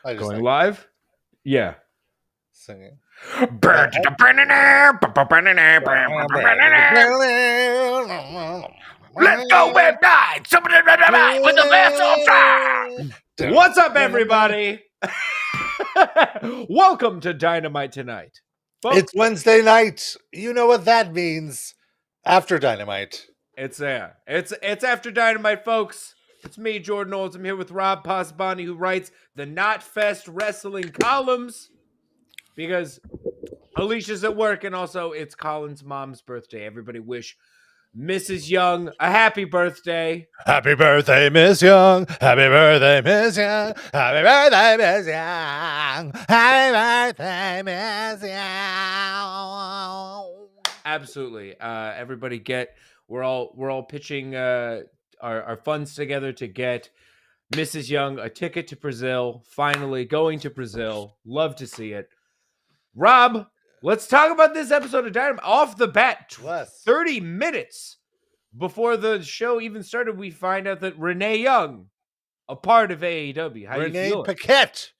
I just Going live? Yeah. singing. Let's go at night. With the best of time. What's up, everybody? Welcome to Dynamite Tonight. Folks, It's Wednesday night. You know what that means. After Dynamite. it's there. It's after Dynamite, folks. It's me, Jordan Olds. I'm here with Rob Pasbani, who writes the Knotfest Wrestling columns because Alicia's at work, and also it's Colin's mom's birthday. Everybody wish Mrs. Young a happy birthday. Happy birthday, Miss Young. Happy birthday, Miss Young. Happy birthday, Miss Young. Happy birthday, Miss Young. Absolutely. Everybody we're all pitching our funds together to get Mrs. Young a ticket to Brazil. Finally going to Brazil. Love to see it. Rob, let's talk about this episode of Dynamite. Off the bat, 30 minutes before the show even started, we find out that Renee Young, a part of AEW. How Renee you feeling? Paquette.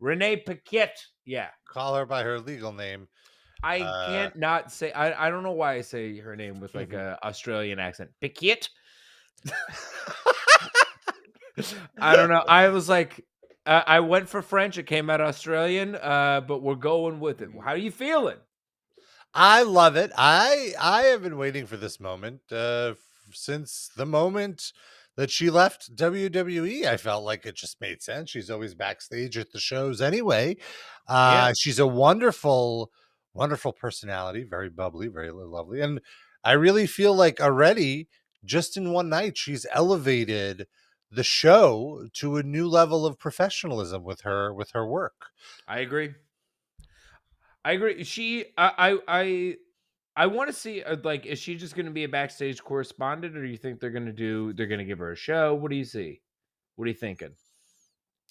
Renee Paquette. Yeah. Call her by her legal name. I can't not say. I don't know why I say her name with like a Australian accent. Paquette. I don't know. I was like, I went for French. It came out Australian, but we're going with it. How are you feeling? I love it. I have been waiting for this moment since the moment that she left WWE. I felt like it just made sense. She's always backstage at the shows anyway. She's a wonderful personality, very bubbly, very lovely. And I really feel like already just in one night, she's elevated the show to a new level of professionalism with her work. I agree. She, I want to see like, is she just going to be a backstage correspondent, or do you think they're going to give her a show? What do you see? What are you thinking?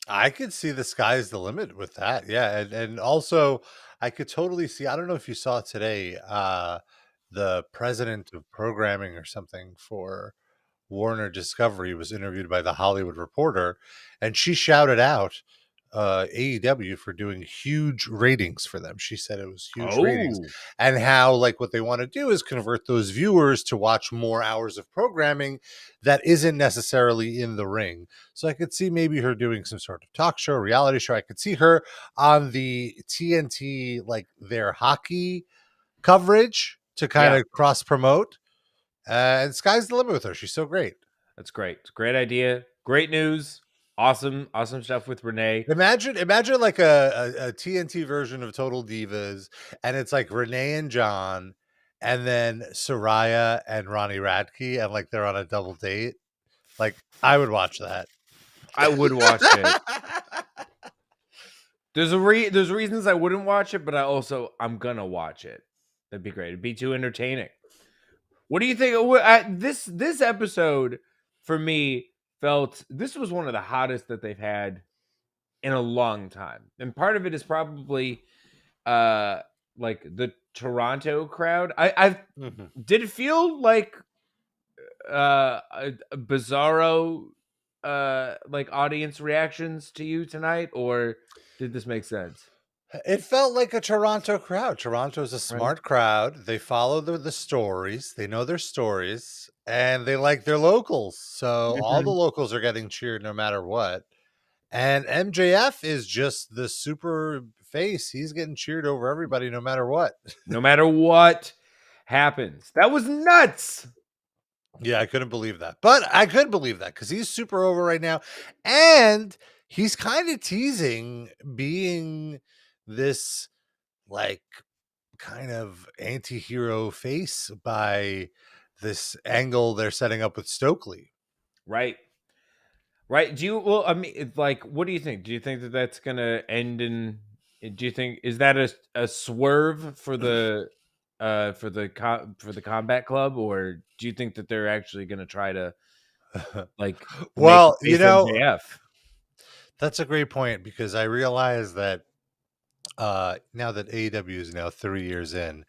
I could see the sky's the limit with that. Yeah. And also I could totally see, I don't know if you saw today, the president of programming or something for Warner Discovery was interviewed by the Hollywood Reporter, and she shouted out AEW for doing huge ratings for them. She said it was huge ratings, and how like what they want to do is convert those viewers to watch more hours of programming that isn't necessarily in the ring. So I could see maybe her doing some sort of talk show, reality show. I could see her on the TNT, like their hockey coverage to kind of cross promote. And sky's the limit with her. She's so great. That's great. It's a great idea. Great news. Awesome stuff with Renee. Imagine like a TNT version of Total Divas, and it's like Renee and John, and then Soraya and Ronnie Radke, and like they're on a double date. Like I would watch that. I would watch it. There's reasons I wouldn't watch it, but I'm gonna watch it. That'd be great. It'd be too entertaining. What do you think? This episode for me this was one of the hottest that they've had in a long time, and part of it is probably like the Toronto crowd. Did it feel like a bizarro like audience reactions to you tonight, or did this make sense? It felt like a Toronto crowd. Toronto's a smart crowd. They follow the stories. They know their stories, and they like their locals. So all the locals are getting cheered no matter what. And MJF is just the super face. He's getting cheered over everybody no matter what. No matter what happens. That was nuts. Yeah, I couldn't believe that. But I could believe that because he's super over right now. And he's kind of teasing being this like kind of anti-hero face by this angle they're setting up with Stokely. Right. I mean, like, what do you think? Do you think that that's going to end in, do you think, is that a swerve for the Combat Club, or do you think that they're actually going to try to like, well, you know, MJF? That's a great point, because I realize that now that AEW is now 3 years in,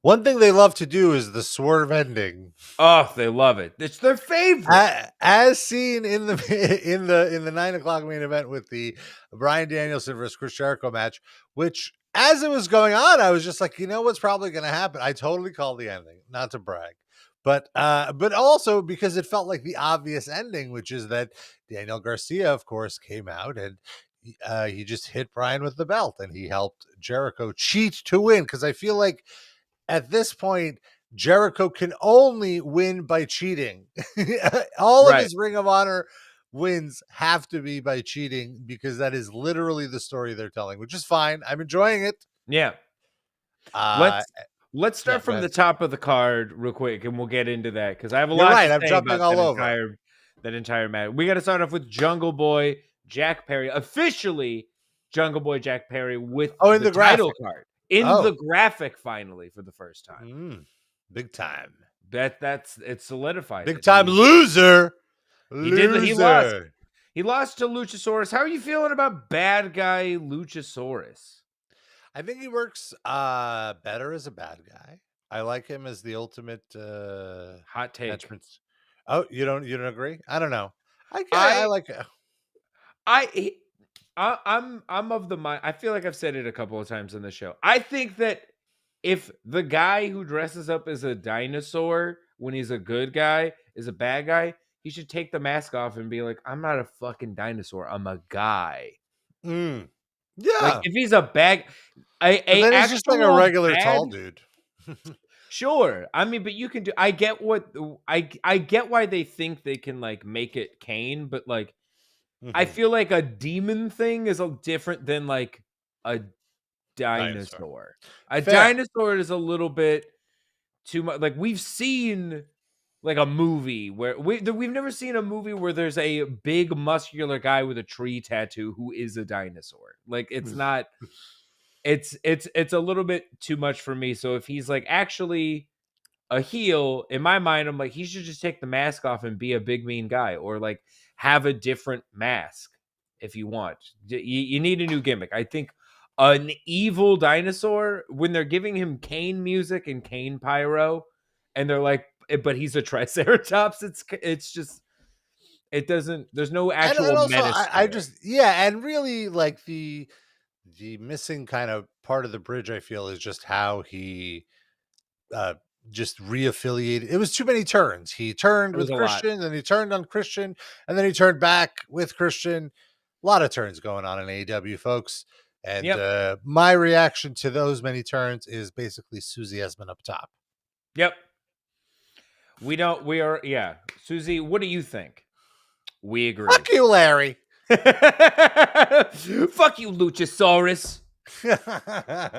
One thing they love to do is the swerve ending. Oh, they love it. It's their favorite. As seen in the in the 9 o'clock main event with the Bryan Danielson versus Chris Jericho match, which as it was going on, I was just like, you know what's probably going to happen. I totally called the ending, not to brag, but also because it felt like the obvious ending, which is that Daniel Garcia, of course, came out and he just hit Bryan with the belt and he helped Jericho cheat to win. Because I feel like at this point, Jericho can only win by cheating. All of Right. his Ring of Honor wins have to be by cheating because that is literally the story they're telling, which is fine. I'm enjoying it. Yeah. Uh, Let's yeah, start go from ahead. the top of the card real quick, and we'll get into that because I have a You're lot right. to I'm say jumping about that all over. entire match. We got to start off with Jungle Boy Jack Perry, officially Jungle Boy Jack Perry with Oh, in the the title graphic. card in the Oh, graphic finally for the first time. big time. That's it solidified Big it. time loser. He lost. Loser. He lost to Luchasaurus. How are you feeling about bad guy Luchasaurus? I think he works better as a bad guy. I like him as the ultimate Hot take. attachment. Oh, you don't agree? I don't know. I I like I he- I'm of the mind. I feel like I've said it a couple of times in the show. I think that if the guy who dresses up as a dinosaur when he's a good guy is a bad guy, he should take the mask off and be like, "I'm not a fucking dinosaur. I'm a guy." mm, Like yeah, if he's a bad, but a then he's just like a actual regular bad. tall dude. Sure. I mean, but you can do. I get what I get why they think they can like make it Kane, but like I Mhm. feel like a demon thing is a different than like a Dinosaur. dinosaur. A Fair. dinosaur is a little bit too much. Like we've seen like a movie where we've never seen a movie where there's a big muscular guy with a tree tattoo who is a dinosaur. Like it's not. It's a little bit too much for me. So if he's like actually a heel, in my mind, I'm like, he should just take the mask off and be a big mean guy, or like have a different mask if you want. You need a new gimmick. I think an evil dinosaur, when they're giving him Kane music and Kane pyro, and they're like, but he's a triceratops, it's just it doesn't there's no And actual also menace I there. just yeah, and really like the missing kind of part of the bridge I feel is just how he uh just reaffiliated. It was too many turns. He turned It was with a lot. Christian, then he turned on Christian, and then he turned back with Christian. A lot of turns going on in AEW, folks. And Yep. my reaction to those many turns is basically Susie Esmond up top. Yep. We are, yeah. Susie, what do you think? We agree. Fuck you, Larry. Fuck you, Luchasaurus.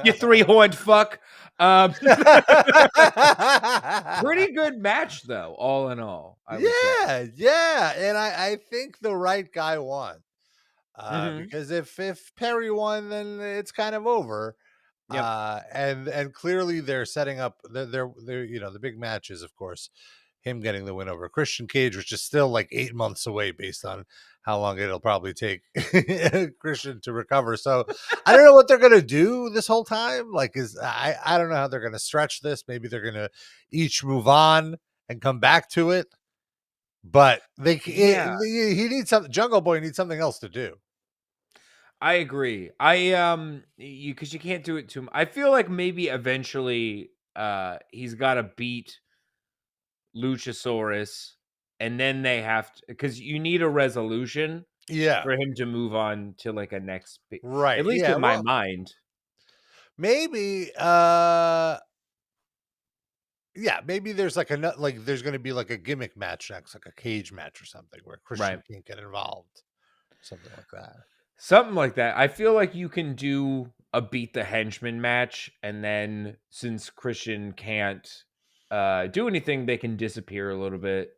You three-horned fuck. Um, pretty good match, though, all in all, I would say. Yeah, yeah, and I think the right guy won. Mhm. Because if Perry won, then it's kind of over. Yep. And clearly they're setting up they're the big match is of course him getting the win over Christian Cage, which is still like 8 months away based on how long it'll probably take Christian to recover. So I don't know what they're gonna do this whole time. Like is I don't know how they're gonna stretch this. Maybe they're gonna each move on and come back to it. But Yeah, he needs something. Jungle Boy needs something else to do. I agree. You because you can't do it too I feel like maybe eventually, he's gotta beat Luchasaurus, and then they have to because you need a resolution Yeah, for him to move on to, like, a next at right. least Yeah, in my well, mind. maybe. Yeah, maybe there's like there's going to be like a gimmick match next, like a cage match or something where Christian Right. can't get involved, something like that. Something like that. I feel like you can do a beat the henchman match, and then since Christian can't do anything, they can disappear a little bit.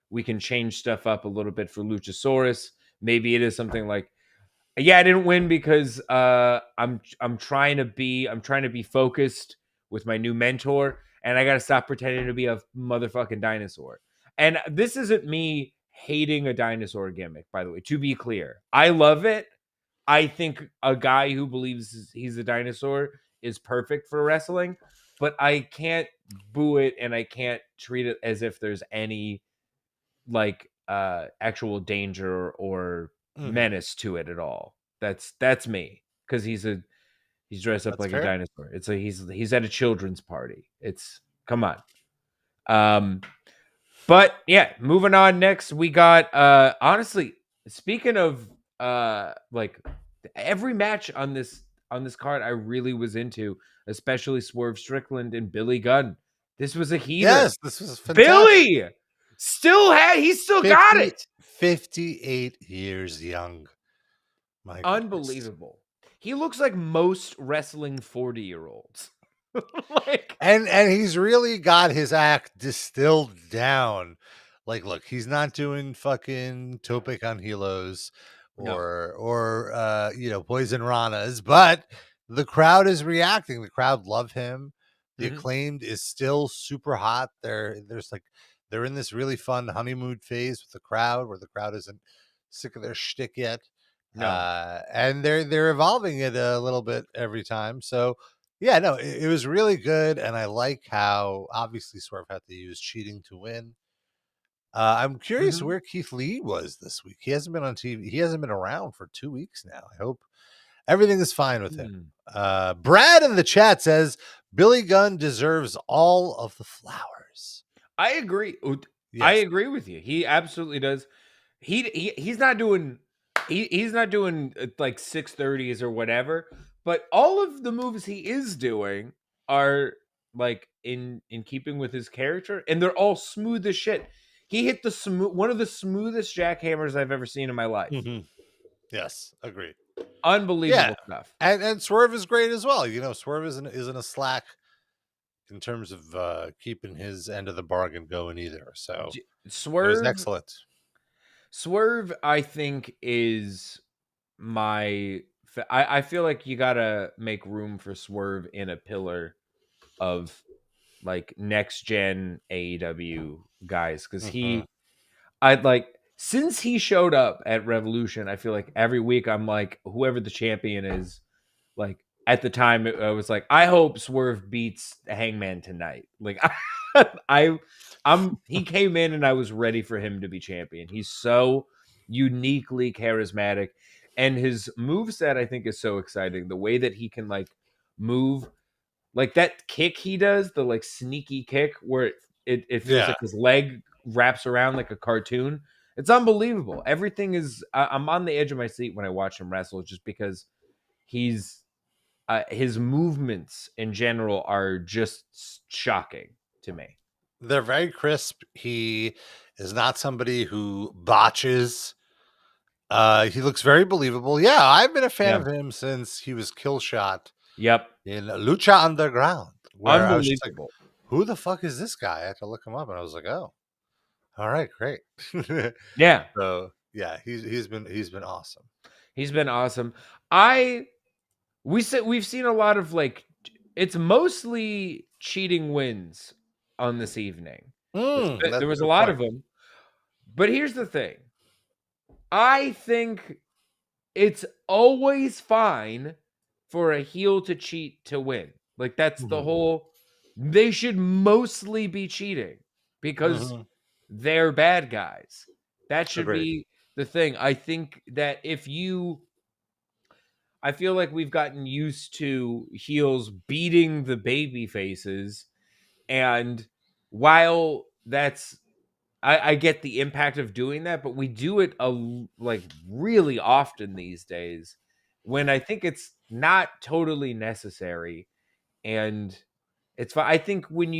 We can change stuff up a little bit for Luchasaurus. Maybe it is something like, yeah, I didn't win because I'm trying to be focused with my new mentor, and I got to stop pretending to be a motherfucking dinosaur. And this isn't me hating a dinosaur gimmick, by the way. To be clear, I love it. I think a guy who believes he's a dinosaur is perfect for wrestling. but I can't boo it and I can't treat it as if there's any like actual danger or Mhm. menace to it at all. That's me because he's dressed up That's like a fair. dinosaur. It's like he's at a children's party. It's come on. Um, but yeah, moving on. Next, we got honestly, speaking of like every match on this card, I really was into, especially Swerve Strickland and Billy Gunn. This was a heater. Yes, this was fantastic. Billy he still got 50, it. 58 years young. My goodness. Unbelievable. He looks like most wrestling 40-year-olds. Like, And he's really got his act distilled down. Like, look, he's not doing fucking Topic on Helos no. or Poison Ranas, but the crowd is reacting. The crowd love him. The Mhm. Acclaimed is still super hot. They're in this really fun honeymoon phase with the crowd where the crowd isn't sick of their shtick yet. No. And they're evolving it a little bit every time. So yeah, no, it was really good, and I like how obviously Swerve had to use cheating to win. I'm curious Mhm. where Keith Lee was this week. He hasn't been on TV. He hasn't been around for 2 weeks now. I hope everything is fine with him. Mm. Brad in the chat says Billy Gunn deserves all of the flowers. I agree. I Yes. agree with you. He absolutely does. He's not doing he's not doing like 630s or whatever, but all of the moves he is doing are like in keeping with his character and they're all smooth as shit. He hit the smooth one of the smoothest jackhammers I've ever seen in my life. Mhm. Yes, agree. Yeah, Unbelievable stuff. and Swerve is great as well. Swerve isn't a slack in terms of keeping his end of the bargain going either. So it was Swerve excellent. Swerve, I think, is my. I feel like you gotta make room for Swerve in a pillar of like next gen AEW guys because Mhm. I'd like since he showed up at Revolution, I feel like every week I'm like whoever the champion is, like at the time I was like I hope Swerve beats Hangman tonight. Like I he came in and I was ready for him to be champion. He's so uniquely charismatic and his moveset I think is so exciting. The way that he can like move like that kick he does, the like sneaky kick where it feels Yeah, like his leg wraps around like a cartoon. It's unbelievable. Everything is I'm on the edge of my seat when I watch him wrestle just because he's his movements in general are just shocking to me. they're very crisp. He is not somebody who botches. He looks very believable. Yeah, I've been a fan Yeah. of him since he was Killshot Yep. in Lucha Underground, where I was just like, Unbelievable. "Who the fuck is this guy?" I had to look him up, and I was like, "Oh, all right, great." Yeah. So yeah, he's been awesome. He's been awesome. I we've seen a lot of like it's mostly cheating wins on this evening. That's There a was a good lot point. of them. But here's the thing. I think it's always fine for a heel to cheat to win. Like that's the Mhm. whole they should mostly be cheating because Mhm. they're bad guys. That should Agreed. be the thing. I think that if you I feel like we've gotten used to heels beating the baby faces and while that's I get the impact of doing that, but we do it like really often these days when I think it's not totally necessary. And it's fine. I think when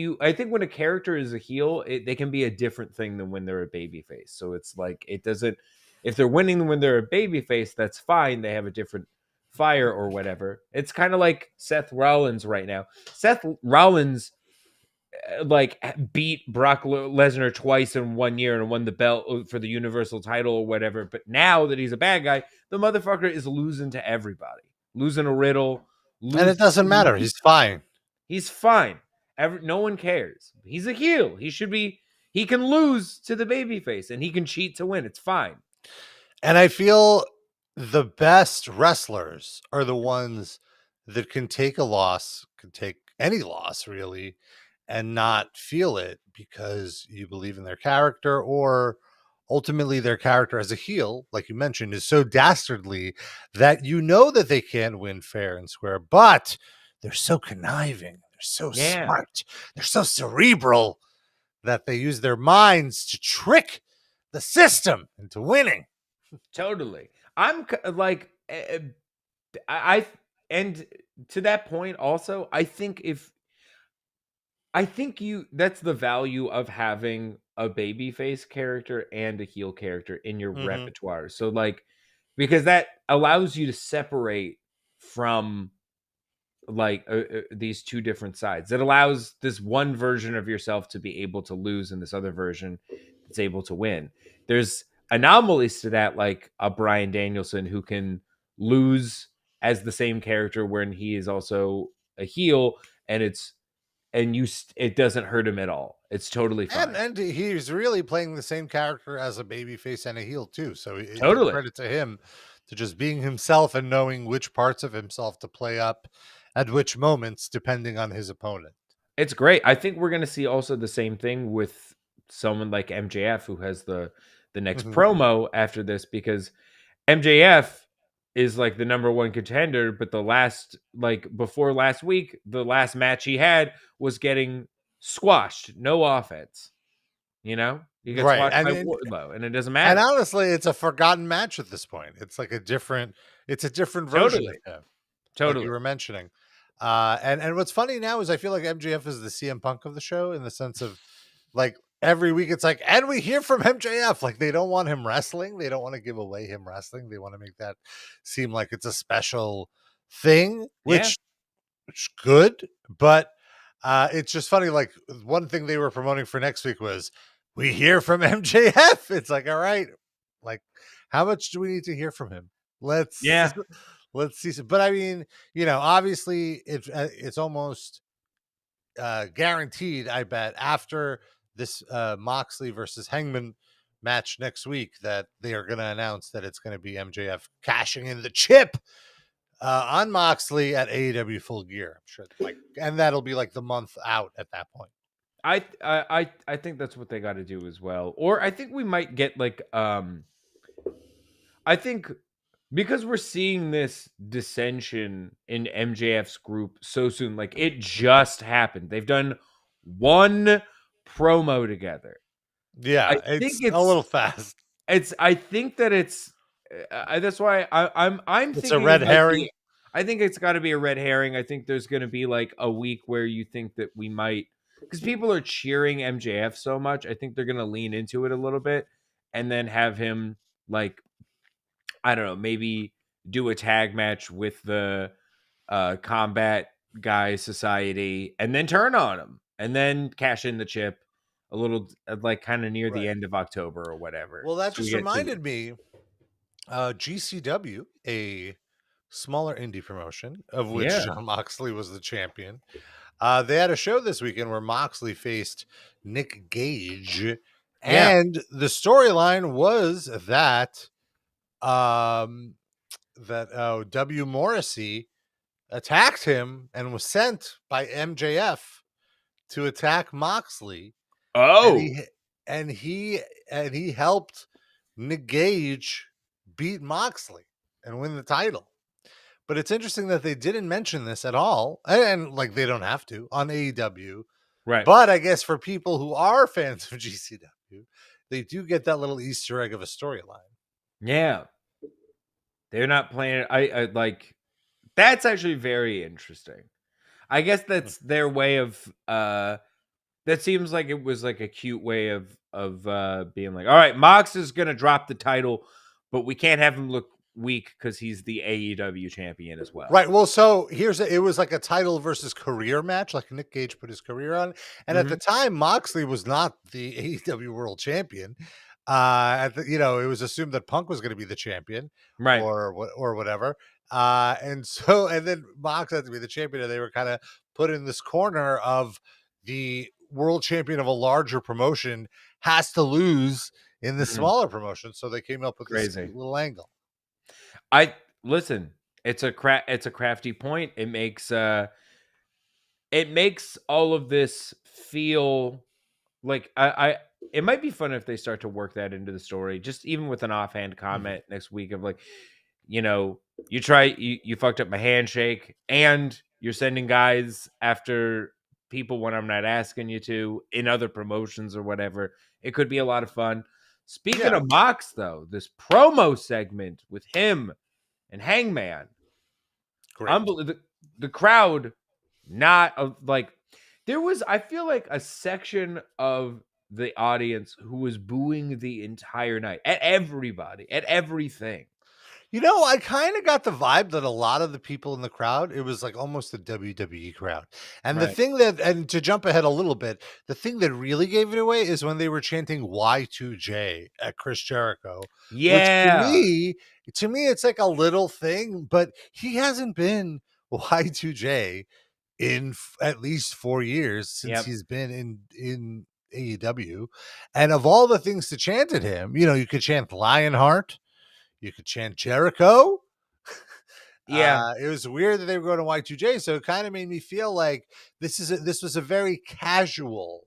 a character is a heel, they can be a different thing than when they're a babyface. So it's like it doesn't. If they're winning when they're a babyface, that's fine. They have a different fire or whatever. It's kind of like Seth Rollins right now. Seth Rollins like beat Brock Lesnar twice in 1 year and won the belt for the Universal title or whatever. But now that he's a bad guy, the motherfucker is losing to everybody, losing a Riddle, And it doesn't matter. losing. He's fine. He's fine. No one cares. He's a heel. He should be. He can lose to the babyface and he can cheat to win. It's fine. And I feel the best wrestlers are the ones that can take a loss, can take any loss really and not feel it because you believe in their character, or ultimately their character as a heel, like you mentioned, is so dastardly that you know that they can't win fair and square, but they're so conniving, they're so Yeah, smart, they're so cerebral that they use their minds to trick the system into winning. totally. Like I and to that point also, I think you that's the value of having a babyface character and a heel character in your Mhm. repertoire. So like because that allows you to separate from like these two different sides. It allows this one version of yourself to be able to lose and this other version that's able to win. There's anomalies to that, like a Brian Danielson who can lose as the same character when he is also a heel, and it doesn't hurt him at all. It's totally And fine. and he's really playing the same character as a babyface and a heel too. So Totally. credit to him to just being himself and knowing which parts of himself to play up at which moments, depending on his opponent. It's great. I think we're going to see also the same thing with someone like MJF who has the next Mhm. promo after this, because MJF is like the number one contender, but the last like before last week, the last match he had was getting squashed, no offense. You know, he gets Right, squashed by Wardlow, and it doesn't and matter. honestly, it's a forgotten match at this point. It's a different version of Totally, him, like you totally. were mentioning. And what's funny now is I feel like MJF is the CM Punk of the show, in the sense of, like, every week it's like, and we hear from MJF. Like, they don't want him wrestling. They don't want to give away him wrestling. They want to make that seem like it's a special thing, Yeah, which good, but it's just funny. Like, one thing they were promoting for next week was, we hear from MJF. It's like, all right, like, how much do we need to hear from him? Let's yeah. let's see. But I mean, obviously, it's almost guaranteed, I bet, after this Moxley versus Hangman match next week, that they are going to announce that it's going to be MJF cashing in the chip on Moxley at AEW Full Gear. I'm sure, like, and that'll be like the month out at that point. I think that's what they got to do as well. Or I think we might get like I think because we're seeing this dissension in MJF's group so soon, like it just happened. They've done one promo together. I Yeah, think it's a little fast. I think that it's that's why I'm It's a thinking it red might be herring. I think it's got to be a red herring. I think there's going to be like a week where you think that we might, because people are cheering MJF so much. I think they're going to lean into it a little bit and then have him like I don't know, maybe do a tag match with the Combat Guy Society and then turn on him and then cash in the chip a little like kind of near the Right. end of October or whatever. Well, that So we just get 2 reminded weeks. me, GCW, a smaller indie promotion of which Yeah. John Moxley was the champion. They had a show this weekend where Moxley faced Nick Gage, Yeah. and the storyline was um, that W. Morrissey attacked him and was sent by MJF to attack Moxley, and Oh. he helped Nick Gage beat Moxley and win the title. But it's interesting that they didn't mention this at all, and like, they don't have to on AEW. Right. But I guess for people who are fans of GCW, they do get that little Easter egg of a storyline. Yeah. They're not playing I like that's actually very interesting. I guess Hmm. that's their way of that seems like it was like a cute way of being like, all right, Mox is gonna drop the title, but we can't have him look weak because he's the AEW champion as well. Right. Well, so it was like a title versus career match, like Nick Gage put his career on. And at the Mhm. time, Moxley was not the AEW world champion. It was assumed that Punk was going to be the champion, Right. or whatever. And then Mox had to be the champion, and they were kind of put in this corner of, the world champion of a larger promotion has to lose in the Mhm. smaller promotion. So they came up with this Crazy. cute little angle. I listen, it's a crafty point. It makes it makes all of this feel like I it might be fun if they start to work that into the story, just even with an offhand Mhm. comment next week of like, you know, you fucked up my handshake and you're sending guys after people when I'm not asking you to in other promotions or whatever. It could be a lot of fun. Speaking Yeah, of Mox though, this promo segment with him and Hangman, great. the crowd not like there was I feel like a section of the audience who was booing the entire night at everybody, at everything. I kinda got the vibe that a lot of the people in the crowd, it was like almost a WWE crowd. And the Right. thing that and to jump ahead a little bit, the thing that really gave it away is when they were chanting Y2J at Chris Jericho, which Yeah. to me, it's like a little thing, but he hasn't been Y2J in at least 4 years since Yep. he's been in AEW. And of all the things to chant at him, you could chant Lionheart, you could chant Jericho. Yeah. It was weird that they were going to Y2J, so it kind of made me feel like this was a very casual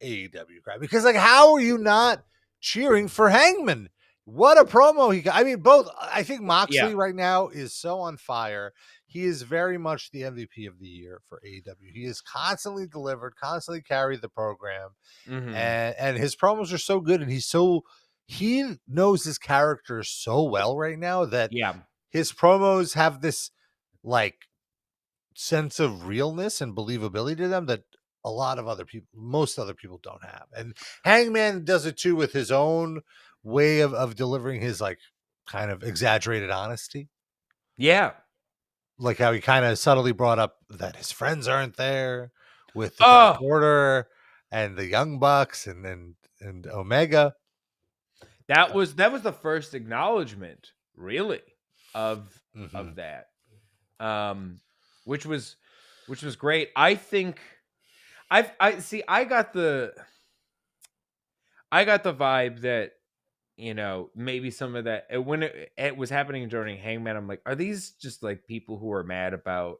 AEW crowd because like how are you not cheering for Hangman? What a promo he got. I mean, both I think Yeah. Moxley right now is so on fire. He is very much the MVP of the year for AEW. He is constantly delivered, constantly carried the program, Mhm. and his promos are so good, and he knows his character so well right now that Yeah. his promos have this like sense of realness and believability to them that most other people don't have. And Hangman does it too with his own way of delivering his like kind of exaggerated honesty. Yeah. Like how he kind of subtly brought up that his friends aren't there with the Dark Oh, Order and the Young Bucks and Omega. that was the first acknowledgement, really, of Mhm. that. Um, which was which was great. I think I see I got the vibe that maybe some of that when it was happening during Hangman, I'm like, are these just like people who are mad about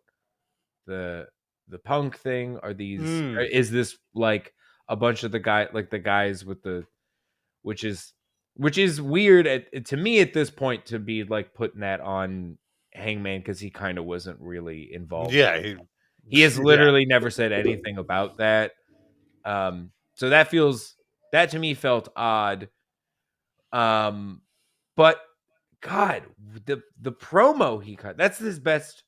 the the punk thing? Mm. Is this like a bunch of the guys with the which is which is weird to me at this point to be like putting that on Hangman because he kind of wasn't really involved. Yeah, He has yeah. literally never said anything about that. So that to me felt odd. Um, but God, the promo he cut, that's his best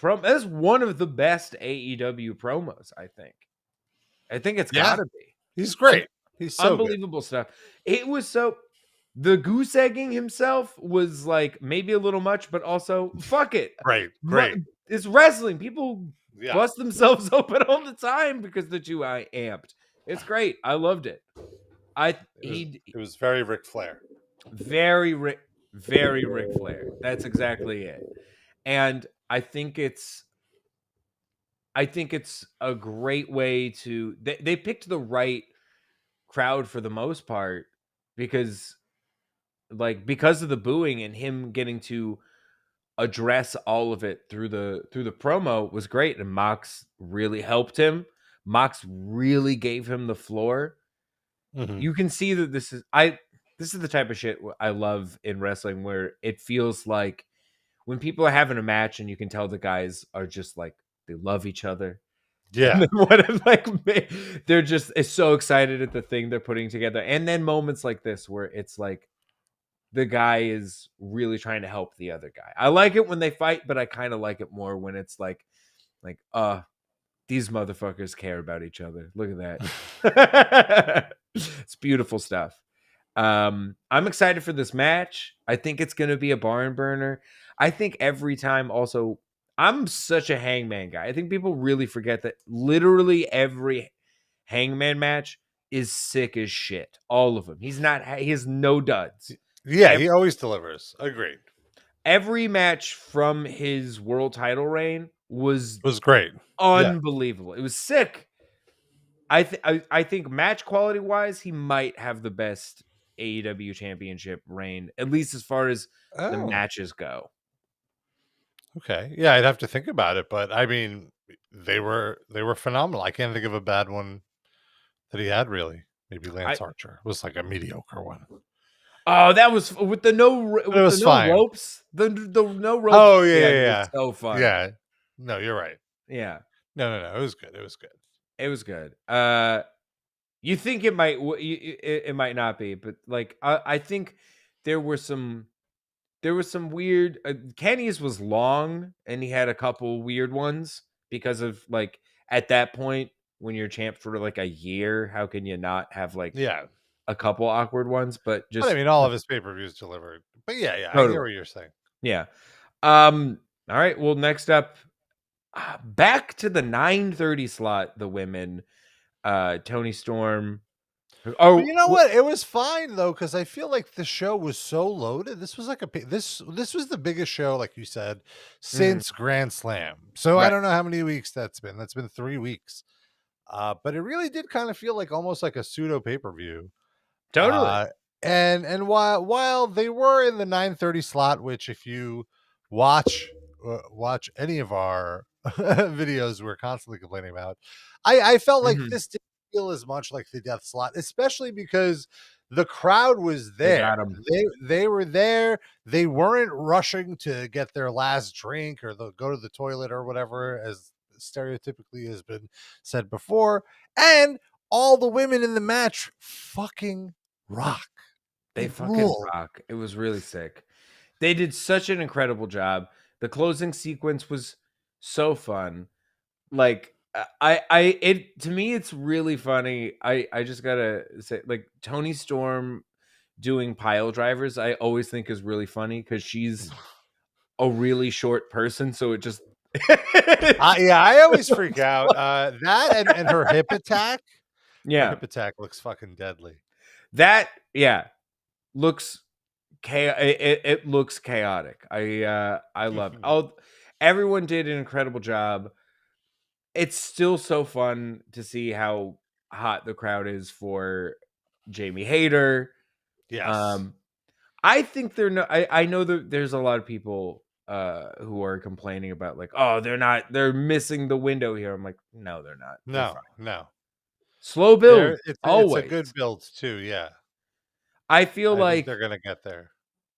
promo. That's one of the best AEW promos, I think. I think it's Yeah, gotta be. he's Un great. He's so good. Unbelievable stuff. It was so the goose egging himself was like maybe a little much, but also fuck it. Great, Mu great. It's wrestling. People Yeah. bust themselves open all the time because the 2 I amped. It's great. I loved it. I he It was very Ric Flair. Very very Ric Flair. That's exactly it. And I think it's a great way to they picked the right crowd for the most part because because of the booing and him getting to address all of it through the promo was great and Mox really helped him. Mox really gave him the floor. Mhm. You can see that this is the type of shit I love in wrestling where it feels like when people are having a match and you can tell the guys are just like they love each other. And Yeah. then what if like they're just so excited at the thing they're putting together. And then moments like this where it's like the guy is really trying to help the other guy. I like it when they fight, but I kind of like it more when it's like these motherfuckers care about each other. Look at that. It's beautiful stuff. I'm excited for this match. I think it's going to be a barn burner. I think every time also I'm such a Hangman guy. I think people really forget that literally every Hangman match is sick as shit. All of them. He has no duds. Yeah, Ev- he always delivers. Agreed. Every match from his world title reign was It was great. Yeah. unbelievable. It was sick. I think match quality wise, he might have the best AEW championship reign, at least as far as the Oh, matches go. okay. Yeah, I'd have to think about it, but I mean, they were phenomenal. I can't think of a bad one that he had really. Maybe I Lance Archer was like a mediocre one, Oh, that was with the but it was no fine. ropes. The no ropes Oh yeah, yeah, yeah, was yeah. so funny. Yeah. No, you're right. Yeah, No, no, no. It was good. It was good. it was good. You think it might it might not be, but like I think there were some weird Kenny's was long and he had a couple weird ones because of like at that point when you're champ for like a year, how can you not have like Yeah. a couple awkward ones? But But I just mean, all of his pay per views delivered. But yeah, yeah. I hear totally. what you're saying. Yeah. All right. Well, next up, back to the 9:30 slot, the women, Tony Storm. But Oh, you know what? It was fine though, because I feel like the show was so loaded. This was like this was the biggest show, like you said, mhm, since Grand Slam. So I right. don't know how many weeks that's been. That's been 3 weeks. But it really did kind of feel like almost like a pseudo pay per view. Totally. Uh, and while they were in the 9:30 slot, which if you watch watch any of our videos, we're constantly complaining about, I felt like Mhm. this didn't feel as much like the death slot, especially because the crowd was They there. got him. They were there. They weren't rushing to get their last drink or go to the toilet or whatever, as stereotypically has been said before. And all the women in the match fucking rock. They They fucking rule. rock. It was really sick. They did such an incredible job. The closing sequence was so fun. Like it to me, it's really funny. I just gotta say, like Tony Storm doing pile drivers, I always think is really funny because she's a really short person, so it just Yeah, I always freak out. That and her hip attack. Her yeah, hip attack looks fucking deadly. that yeah looks it looks chaotic. I love it. Oh, everyone did an incredible job. It's still so fun to see how hot the crowd is for Jamie Hayter. Yes. Um, I think they're no. I know that there's a lot of people who are complaining about like, oh, they're missing the window here. I'm like, no, they're not. They're fine. No, no. Slow build There it's a always. good build too, yeah. I feel I think like they're gonna get there.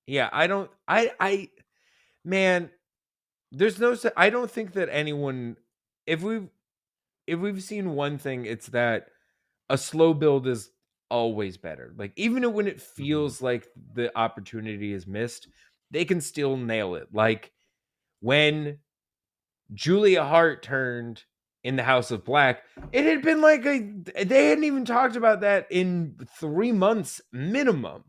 yeah. I don't. I man. There's no. I don't think that anyone. If we've seen one thing, it's that a slow build is always better. Like even when it Mhm. feels like the opportunity is missed, they can still nail it. Like when Julia Hart turned in the House of Black, it had been like they hadn't even talked about that in 3 months minimum.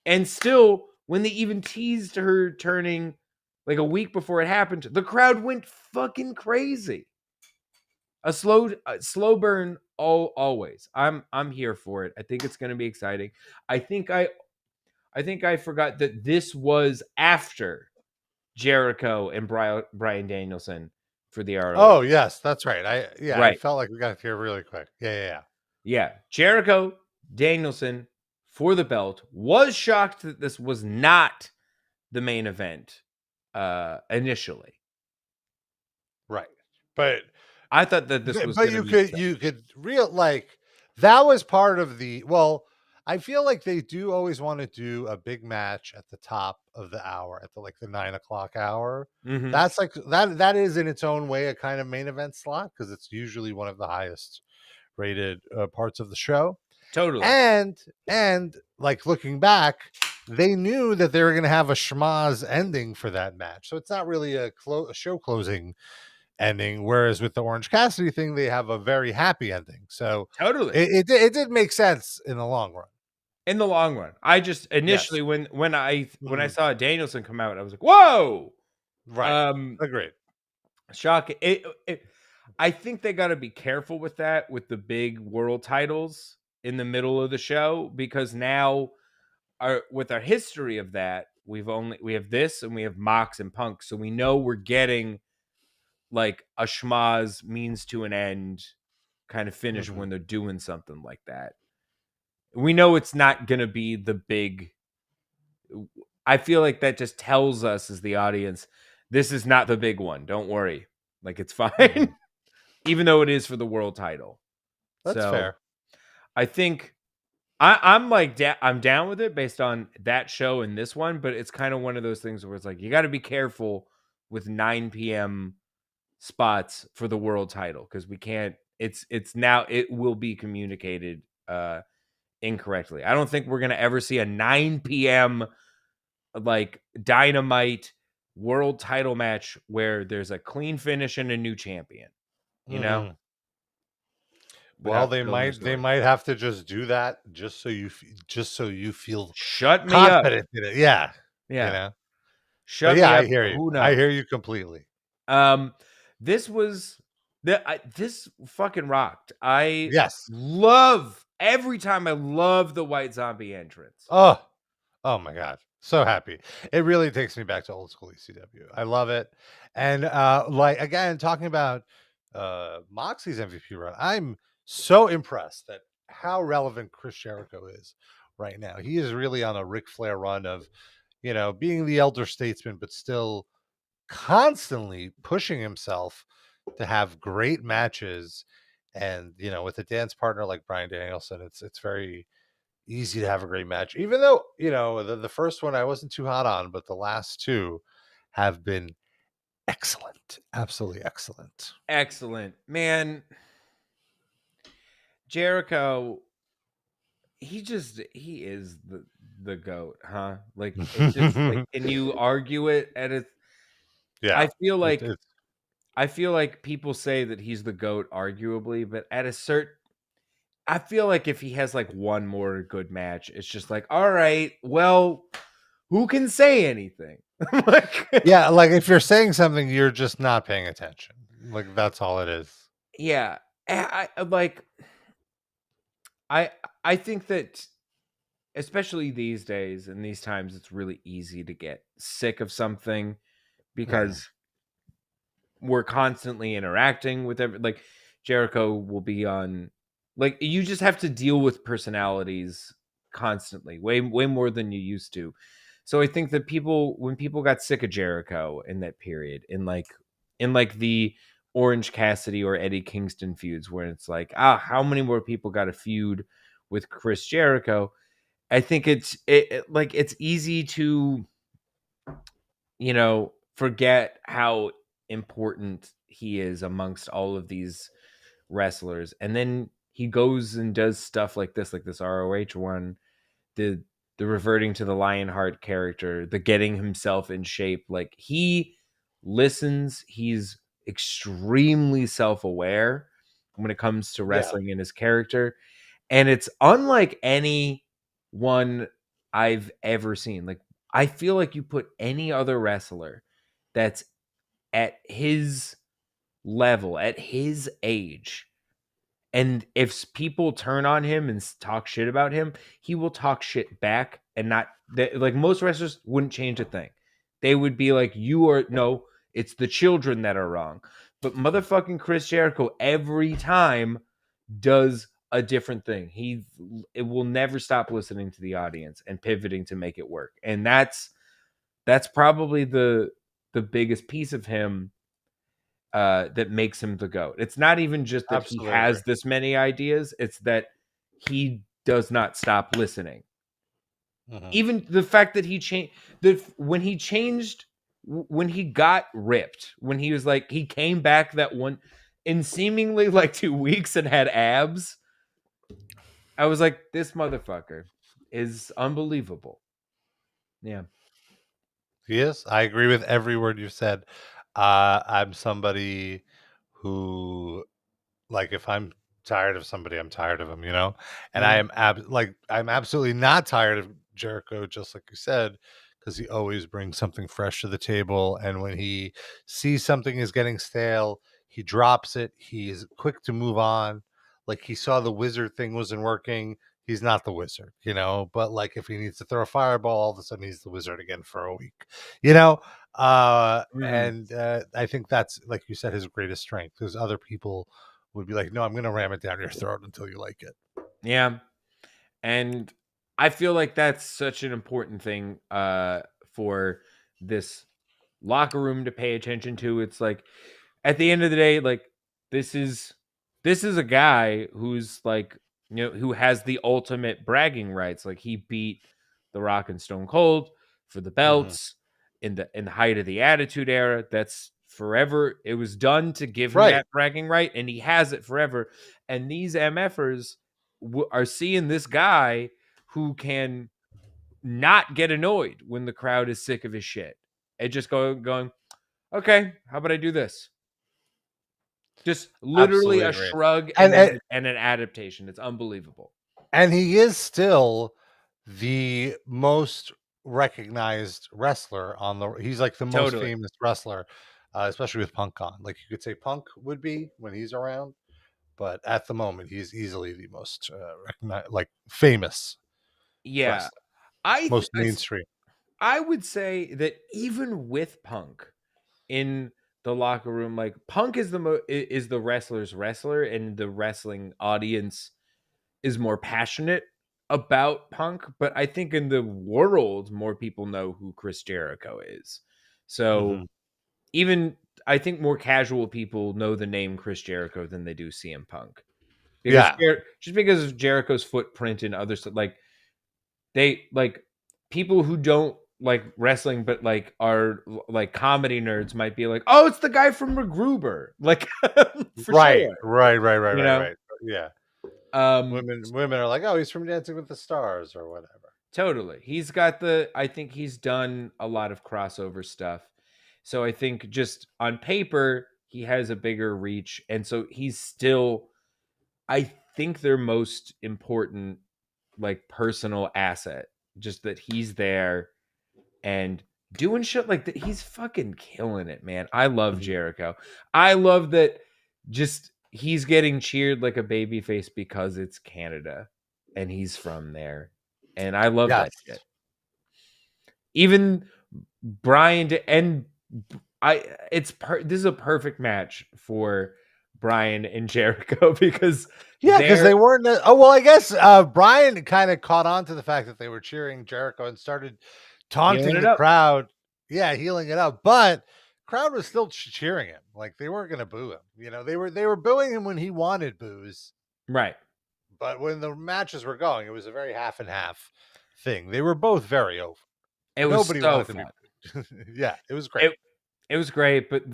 And still when they even teased her turning like a week before it happened, the crowd went fucking crazy. A slow burn always. I'm here for it. I think it's going to be exciting. I think I forgot that this was after Jericho and Brian Danielson for the Oh, ROH. yes, that's right. I Right. felt like we got here really quick. Yeah, yeah, yeah. Yeah. Jericho, Danielson for the belt. Was shocked that this was not the main event initially. Right. But I thought that this was But going to you be could real like that was part of the well, I feel like they do always want to do a big match at the top of the hour at the like the 9 o'clock hour. Mhm. That's like that is in its own way a kind of main event slot because it's usually one of the highest rated parts of the show. Totally. And like looking back, they knew that they were going to have a schmaz ending for that match. So it's not really a show closing ending. Whereas with the Orange Cassidy thing, they have a very happy ending. So Totally. it did make sense in the long run. In the long run. I just Yes. initially when I Mhm. saw Danielson come out, I was like, "Whoa!" Right. Um, Agreed. shocking. I think they got to be careful with that with the big world titles in the middle of the show because now our with our history of that, we have this and we have Mox and Punk, so we know we're getting like a schmaz means to an end kind of finish Mhm. when they're doing something like that. We know it's not going to be the big I feel like that just tells us as the audience, this is not the big one. Don't worry. Like it's fine. Mhm. even though it is for the world title. That's So fair. I think I'm like I'm down with it based on that show and this one, but it's kind of one of those things where it's like you got to be careful with 9 p.m. spots for the world title because we can't. It's now it will be communicated incorrectly. I don't think we're gonna ever see a 9 p.m. like Dynamite world title match where there's a clean finish and a new champion. You know, Mhm. Well, without killing the they story. might have to just do that just so you feel Shut me up. confident in it. Yeah, you Yeah. know. But Shut yeah, me I up. hear you. Who I knows? hear you completely. Um, this was this fucking rocked. I Yes. love every time I love the White Zombie entrance. Oh, oh my god. So happy. It really takes me back to old school ECW. I love it. And like again, talking about Moxley's MVP run, I'm so impressed that how relevant Chris Jericho is right now. He is really on a Ric Flair run of, being the elder statesman, but still constantly pushing himself to have great matches. And with a dance partner like Brian Danielson, it's very easy to have a great match. Even though the first one I wasn't too hot on, but the last two have been excellent, absolutely excellent. Excellent. Man, Jericho, he is the goat, huh? Like it just like can you argue it at a Yeah, I feel it, like it's I feel like people say that he's the goat arguably, but at a certain I feel like if he has like one more good match, it's just like, all right, well, who can say anything? Like, yeah. Like if you're saying something, you're just not paying attention. Like that's all it is. yeah, like I I think that especially these days and these times, it's really easy to get sick of something Mhm. because we're constantly interacting with like Jericho will be on like you just have to deal with personalities constantly, way more than you used to. So I think that when people got sick of Jericho in that period, in like the Orange Cassidy or Eddie Kingston feuds, where it's like, how many more people got a feud with Chris Jericho? I think like it's easy to forget how important he is amongst all of these wrestlers. And then he goes and does stuff like this ROH one, the the reverting to the Lionheart character, the getting himself in shape. Like he listens, he's extremely self-aware when it comes to Yeah, wrestling in his character. And it's unlike any one I've ever seen. Like I feel like you put any other wrestler that's at his level, at his age, and if people turn on him and talk shit about him, he will talk shit back and not like most wrestlers wouldn't change a thing. They would be like, "You are no, it's the children that are wrong." But motherfucking Chris Jericho every time does a different thing. It will never stop listening to the audience and pivoting to make it work. And that's probably the biggest piece of him that makes him the GOAT. It's not even just that he absolutely agree. has this many ideas, it's that he does not stop listening. Mhm. Even the fact that he changed that when he changed when he got ripped, when he was like he came back that one in seemingly like 2 weeks and had abs. I was like, this motherfucker is unbelievable. Yeah. He is. I agree with every word you said. I'm somebody who, like, if I'm tired of somebody, I'm tired of him. And I Mm. am I'm absolutely not tired of Jericho, just like you said, because he always brings something fresh to the table. And when he sees something is getting stale, he drops it. He is quick to move on. Like he saw the wizard thing wasn't working. He's not the wizard. But like if he needs to throw a fireball, all of a sudden he's the wizard again for a week, you know. Mhm. And I think that's, like you said, his greatest strength. Because other people would be like, no, I'm going to ram it down your throat until you like it. Yeah. And I feel like that's such an important thing for this locker room to pay attention to. It's like at the end of the day, like this is a guy who's like, who has the ultimate bragging rights. Like, he beat The Rock and Stone Cold for the Mhm. belts in the height of the Attitude Era. That's forever. It was done to give him Right. that bragging right, and he has it forever. And these MFers are seeing this guy who can not get annoyed when the crowd is sick of his shit, and just going, okay, how about I do this? Just literally Absolutely a agree. shrug And and and an adaptation. It's unbelievable. and he is still the most recognized wrestler on the he's like the most Totally. famous wrestler, especially with Punk on. Like, you could say Punk would be when he's around, but at the moment, he's easily the most, like, famous Yeah. wrestler, I th most mainstream. I would say that even with Punk in the locker room, like, Punk is is the wrestler's wrestler, and the wrestling audience is more passionate about Punk, but I think in the world, more people know who Chris Jericho is. So, Mhm. even I think more casual people know the name Chris Jericho than they do CM Punk. Because Yeah. just because of Jericho's footprint and other stuff, like, they like people who don't like wrestling but like are like comedy nerds might be like, "Oh, it's the guy from MacGruber." Like, for Right, sure, right, right, right, you right, know? right. Yeah. Um Women are like, "Oh, he's from Dancing with the Stars," or whatever. Totally. He's got I think he's done a lot of crossover stuff. So I think just on paper, he has a bigger reach. And so he's still, I think, their most important, like, personal asset. Just that he's there and doing shit like that. He's fucking killing it, man. I love Mhm. Jericho. I love that just he's getting cheered like a baby face because it's Canada and he's from there. And I love that Yes. shit. Even Brian and I this is a perfect match for Brian and Jericho because Yeah, because they're they weren't oh, well, I guess, Brian kinda caught on to the fact that they were cheering Jericho and started healing taunting it the up. crowd. Yeah, healing it up, but crowd was still cheering him, like, they weren't gonna boo him, they were booing him when he wanted boos, Right. but when the matches were going, it was a very half and half thing. They were both very over. It was Nobody so wanted to be fun. booed. Yeah, it was great. It it was great, but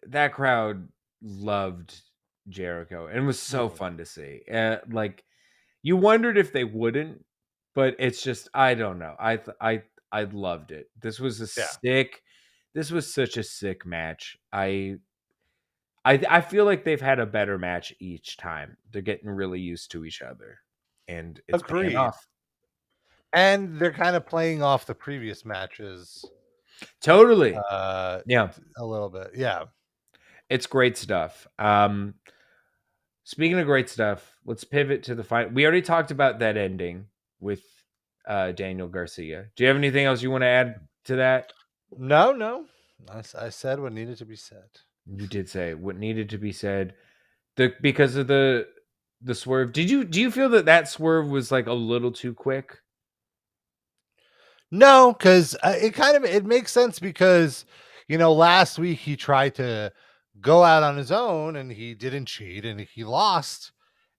that crowd loved Jericho, and it was so Mhm. fun to see. Like, you wondered if they wouldn't, but it's just, I don't know. I loved it. Yeah, This was such a sick match. I feel like they've had a better match each time. They're getting really used to each other, and it's paying agreed, off. and they're kinda playing off the previous matches, Totally. uh, Yeah, a little bit. Yeah. it's great stuff. Speaking of great stuff, let's pivot to the final. We already talked about that ending with Daniel Garcia. Do you have anything else you want to add to that? No, no. I said what needed to be said. You did say what needed to be said. Because of the swerve. Do you feel that swerve was like a little too quick? No, because it makes sense because last week he tried to go out on his own and he didn't cheat and he lost,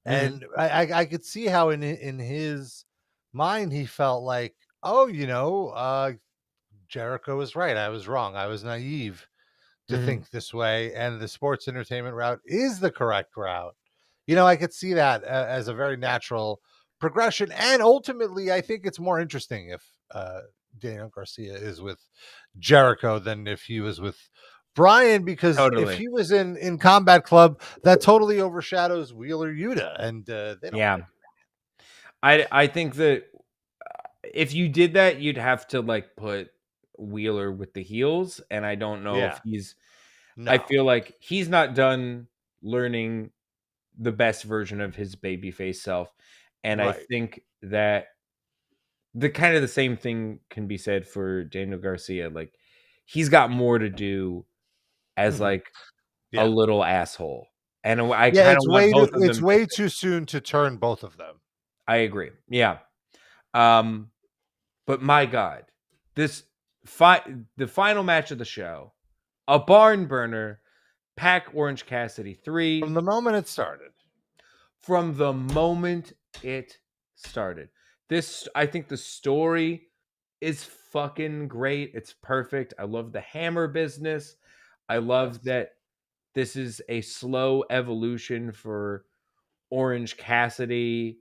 Hmm. and I could see how in his mind he felt like, oh, Jericho was right, I was wrong, I was naive to Hmm. think this way, and the sports entertainment route is the correct route. I could see that as a very natural progression, and ultimately, I think it's more interesting if Daniel Garcia is with Jericho than if he was with Brian, because if Totally. he was in Combat Club, that totally overshadows Wheeler Yuta, and they don't want Yeah. to do I think that if you did that, you'd have to like put Wheeler with the heels, and I don't that. know if Yeah, he's. I no, feel like he's not done learning the best version of his babyface self, and I right. think that the kind of the same thing can be said for Daniel Garcia. Like, he's got more to do as Mhm. like a Yeah, little asshole, and I yeah. kind of want both of It's them to way fit. too soon to turn both of them. I agree. Yeah. Um, but my God, this the final match of the show, a barn burner. Pack Orange Cassidy From 3 the moment it started. from the moment it started. This, I think the story is fucking great. It's perfect. I love the hammer business. I love Yes. that this is a slow evolution for Orange Cassidy,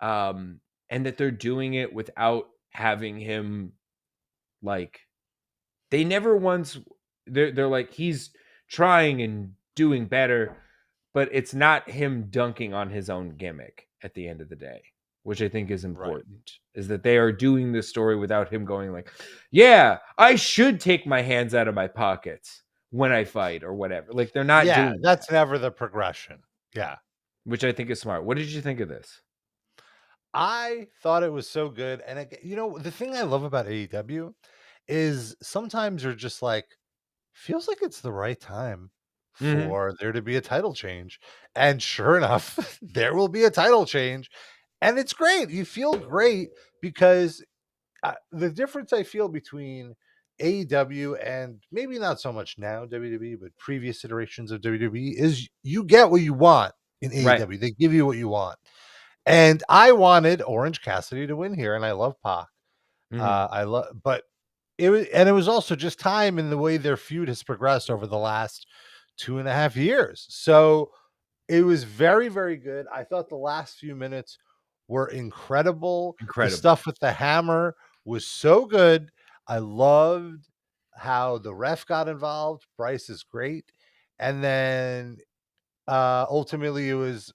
and that they're doing it without having him like they never once they're like he's trying and doing better, but it's not him dunking on his own gimmick at the end of the day, which I think is Right. important, is that they are doing this story without him going like, yeah, I should take my hands out of my pockets when I fight or whatever. Like they're not Yeah, doing that, that's never the progression. Yeah. which I think is smart. What did you think of this? I thought it was so good. And the thing I love about AEW is sometimes you're just like, feels like it's the right time Mhm. for there to be a title change. And sure enough, there will be a title change. And it's great. You feel great because the difference I feel between AEW and maybe not so much now WWE, but previous iterations of WWE is you get what you want in Right. AEW. They give you what you want. And I wanted Orange Cassidy to win here, and I love Pac. Mhm. I love, but it was also just time in the way their feud has progressed over the last 2.5 years. So it was very, very good. I thought the last few minutes were incredible. The Incredible. stuff with the hammer was so good. I loved how the ref got involved. Bryce is great. And then ultimately it was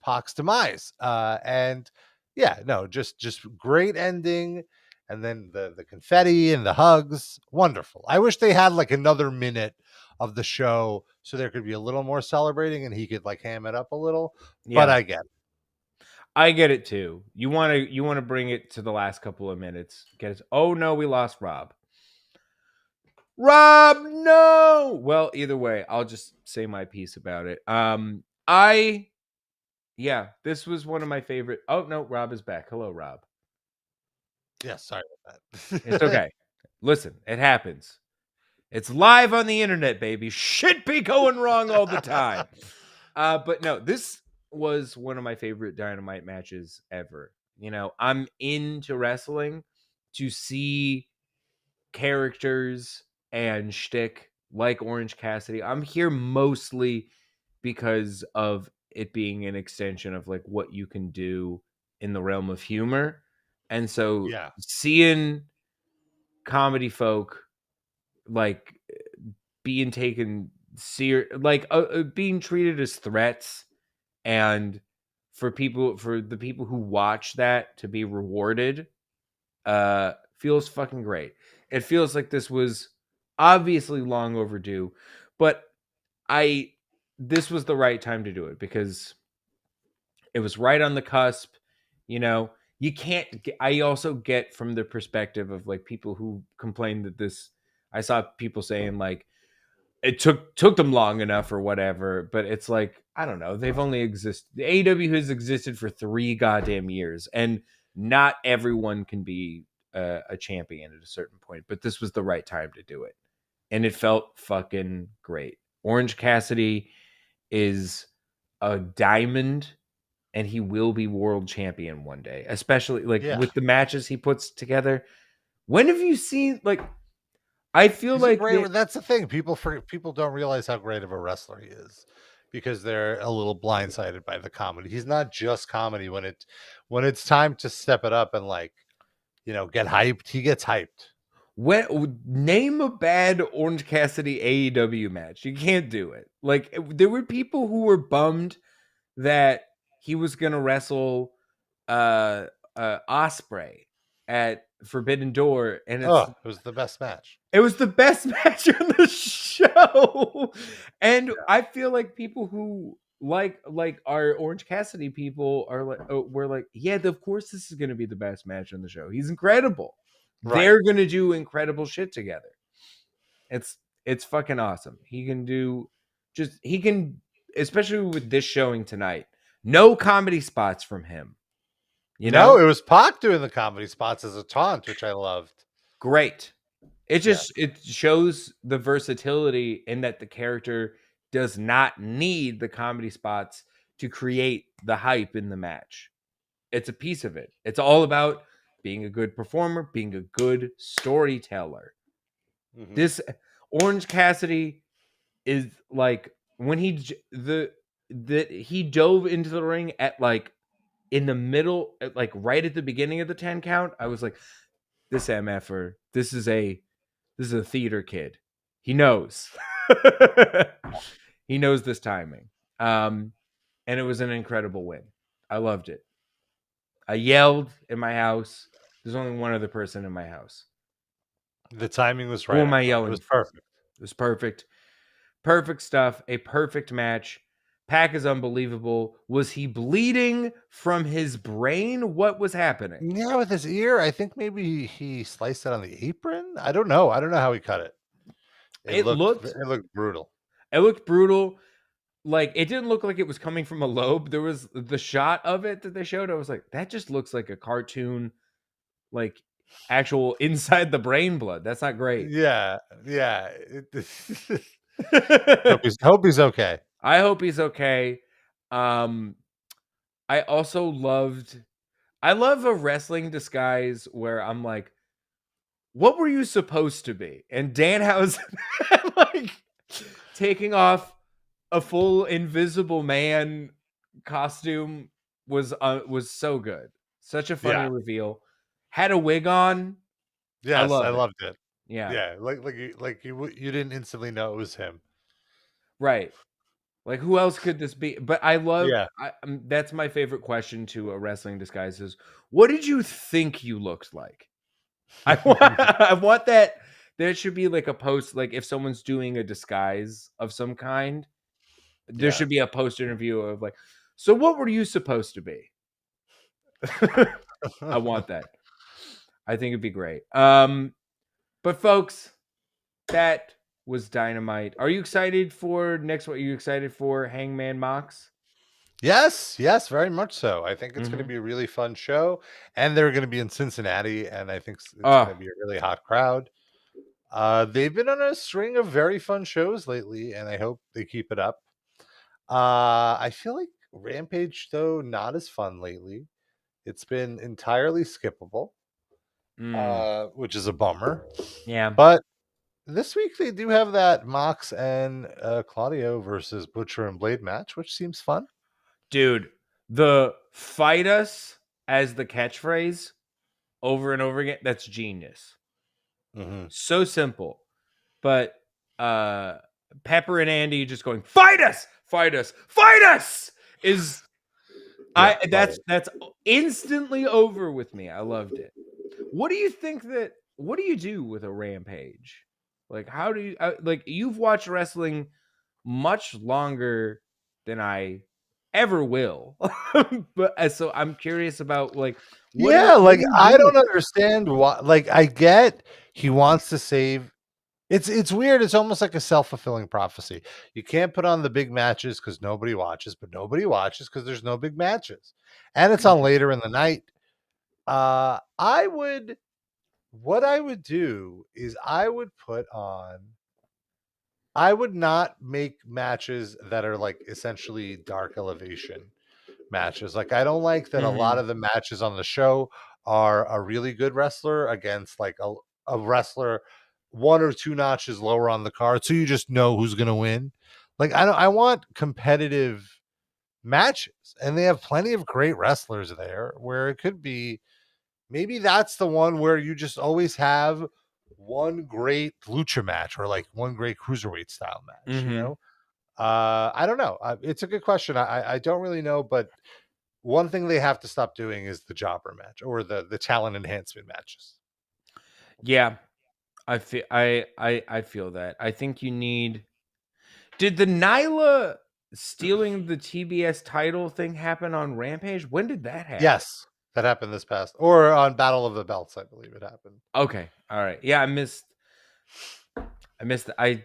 Pac's demise. And yeah, no, just great ending. And then the confetti and the hugs, wonderful. I wish they had like another minute of the show so there could be a little more celebrating and he could like ham it up a little. But Yeah. I get it. I get it too. You want to bring it to the last couple of minutes. Get it. Oh no, we lost Rob. Rob, no. Well, either way, I'll just say my piece about it. I yeah, this was one of my favorite. Oh no, Rob is back. Hello, Rob. Yeah, sorry about It's that. okay. Listen, it happens. It's live on the internet, baby. Shit be going wrong all the time. But no, this was one of my favorite Dynamite matches ever. I'm into wrestling to see characters and shtick like Orange Cassidy. I'm here mostly because of it being an extension of like what you can do in the realm of humor. And so Yeah. seeing comedy folk like being taken being treated as threats, and for the people who watch that to be rewarded feels fucking great. It feels like this was obviously long overdue, but I this was the right time to do it because it was right on the cusp. you know you can't I also get from the perspective of like people who complain that this I saw people saying like it took them long enough or whatever, but it's like I don't know, they've only existed the AEW has existed for 3 goddamn years, and not everyone can be a champion at a certain point, but this was the right time to do it, and it felt fucking great. Orange Cassidy is a diamond, and he will be world champion one day, especially like Yeah. with the matches he puts together. When have you seen like I feel He's a like great that that's the thing. People don't realize how great of a wrestler he is because they're a little blindsided by the comedy. He's not just comedy when it's time to step it up and like, get hyped, he gets hyped. when name a bad Orange Cassidy AEW match. You can't do it. Like there were people who were bummed that he was gonna wrestle uh Osprey at Forbidden Door, and Oh, it was the best match. it was the best match on the show. And Yeah. I feel like people who like our Orange Cassidy people are like we're like, yeah, of course this is gonna be the best match on the show. He's incredible. Right. They're gonna do incredible shit together. It's fucking awesome. He can, especially with this showing tonight. No comedy spots from him. You No, know, it was Pac doing the comedy spots as a taunt, which I loved. great. It Yes. just it shows the versatility in that the character does not need the comedy spots to create the hype in the match. It's a piece of it. It's all about being a good performer, being a good storyteller. Mhm. This Orange Cassidy is like when he dove into the ring at like in the middle, like right at the beginning of the 10 count. I was like, this MFer, this is a theater kid. He knows. He knows this timing. And it was an incredible win. I loved it. I yelled in my house. There's only one other person in my house. The timing was Who right, am I I thought. It yelling was for? perfect. It was perfect. Perfect stuff. A perfect match. Pac is unbelievable. Was he bleeding from his brain? What was happening? Yeah, with his ear, I think maybe he sliced it on the apron? I don't know. I don't know how he cut it. It looked It looked brutal. it looked brutal. Like it didn't look like it was coming from a lobe. There was the shot of it that they showed. I was like, that just looks like a cartoon, like actual inside the brain blood. That's not great. Yeah, yeah. Hope he's okay. I hope he's okay. Um, I also loved. I love a wrestling disguise where I'm like, what were you supposed to be? And Danhausen like taking off a full Invisible Man costume was so good. Such a funny Yeah. reveal. Had a wig on. I Yes, I love it. loved it. Yeah. Yeah, you didn't instantly know it was him. Right. Like who else could this be? But I love Yeah. that's my favorite question to a wrestling disguise is what did you think you looked like? I want I want that there should be like a post like if someone's doing a disguise of some kind, there Yeah. should be a post interview of like, so what were you supposed to be? I want that. I think it'd be great. But folks, that was Dynamite. Are you excited for next? What are you excited for? Hangman Mox. Yes, yes, very much so. I think it's gonna Mm-hmm. be a really fun show, and they're gonna be in Cincinnati, and I think it's Oh, gonna be a really hot crowd. They've been on a string of very fun shows lately, and I hope they keep it up. I feel like Rampage, though, not as fun lately. It's been entirely skippable, mm, which is a bummer. yeah, But this week they do have that Mox and Claudio versus Butcher and Blade match, which seems fun. dude. The fight us as the catchphrase over and over again. That's genius. Hmm. So simple, but uh, Pepper and Andy just going fight us, fight us, fight us is Yeah, I love it. that's instantly over with me. I loved it. What do you think that what do you do with a rampage? Like how do you like you've watched wrestling much longer than I ever will. But so I'm curious about like Yeah, what like do you I do with don't understand why. Like I get he wants to save. It's weird. It's almost like a self-fulfilling prophecy. You can't put on the big matches because nobody watches, but nobody watches because there's no big matches, and it's on it? later in the night. I would what I would do is I would not make matches that are like essentially dark elevation matches. Like I don't like that a lot Mhm. of the matches on the show are a really good wrestler against like a wrestler one or two notches lower on the card, so you just know who's gonna win. Like I want competitive matches, and they have plenty of great wrestlers there where it could be maybe that's the one where you just always have one great lucha match or like one great cruiserweight style match, you Mhm. know? I don't know. It's a good question. I don't really know, but one thing they have to stop doing is the jobber match or the talent enhancement matches. Yeah, I feel that. I think you need did the Nyla stealing the TBS title thing happen on Rampage? When did that happen? Yes, that happened this past or on Battle of the Belts, I believe it happened. Okay. All right. Yeah, I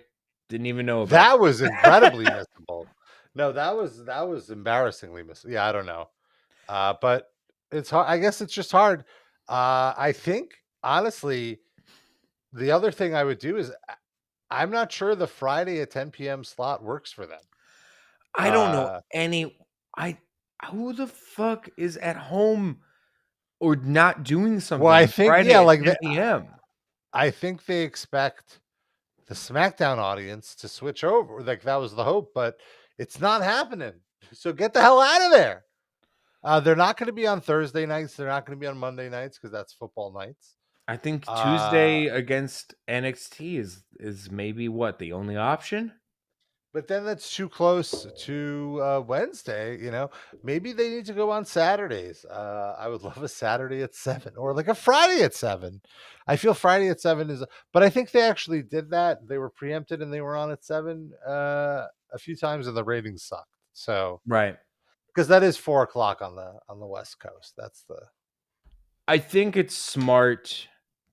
didn't even know about That was incredibly missable. No, that was embarrassingly miss. Yeah, I don't know. But it's hard. I guess it's just hard. I think honestly, the other thing I would do is I'm not sure the Friday at 10 p.m. slot works for them. I don't know Uh, any I who the fuck is at home or not doing well, something I on think Friday yeah, at like 10 PM? I think they expect the SmackDown audience to switch over. Like that was the hope, but it's not happening. So get the hell out of there. They're not going to be on Thursday nights. They're not going to be on Monday nights because that's football nights. I think Uh, Tuesday against NXT is maybe what, the only option? but then that's too close to Wednesday. Maybe they need to go on Saturdays. I would love a Saturday at 7 or like a Friday at 7. I feel Friday at 7 is, but I think they actually did that. They were preempted and they were on at 7 a few times and the ratings sucked. So, Right. because that is 4 o'clock on the West Coast. That's the I think it's smart